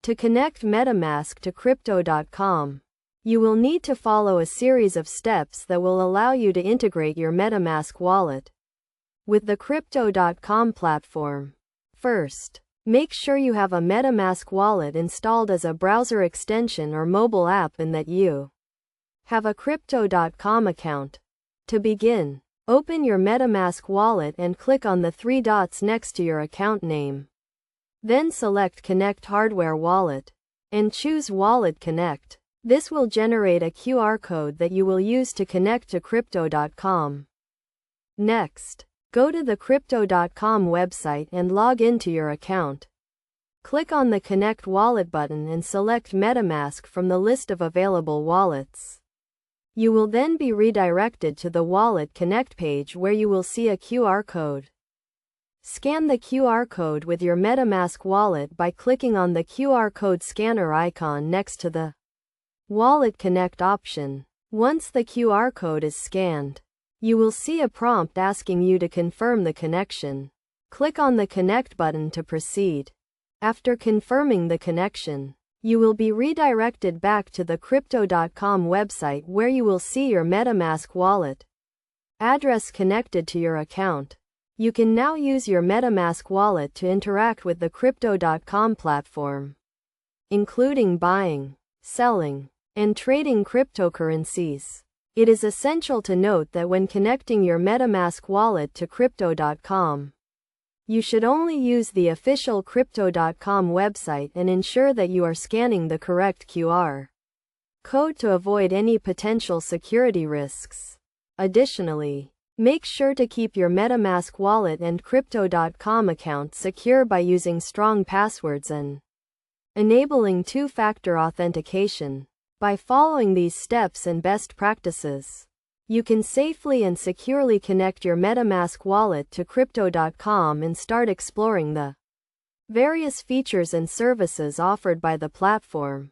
To connect MetaMask to Crypto.com, you will need to follow a series of steps that will allow you to integrate your MetaMask wallet with the Crypto.com platform. First, make sure you have a MetaMask wallet installed as a browser extension or mobile app and that you have a Crypto.com account. To begin, open your MetaMask wallet and click on the three dots next to your account name. Then select Connect Hardware Wallet and choose Wallet Connect. This will generate a QR code that you will use to connect to Crypto.com. Next, go to the Crypto.com website and log into your account. Click on the Connect Wallet button and select MetaMask from the list of available wallets. You will then be redirected to the Wallet Connect page where you will see a QR code. Scan the QR code with your MetaMask wallet by clicking on the QR code scanner icon next to the Wallet Connect option. Once the QR code is scanned, you will see a prompt asking you to confirm the connection. Click on the Connect button to proceed. After confirming the connection, you will be redirected back to the Crypto.com website where you will see your MetaMask wallet address connected to your account. You can now use your MetaMask wallet to interact with the Crypto.com platform, including buying, selling, and trading cryptocurrencies. It is essential to note that when connecting your MetaMask wallet to Crypto.com, you should only use the official Crypto.com website and ensure that you are scanning the correct QR code to avoid any potential security risks. Additionally, make sure to keep your MetaMask wallet and Crypto.com account secure by using strong passwords and enabling two-factor authentication. By following these steps and best practices, you can safely and securely connect your MetaMask wallet to Crypto.com and start exploring the various features and services offered by the platform.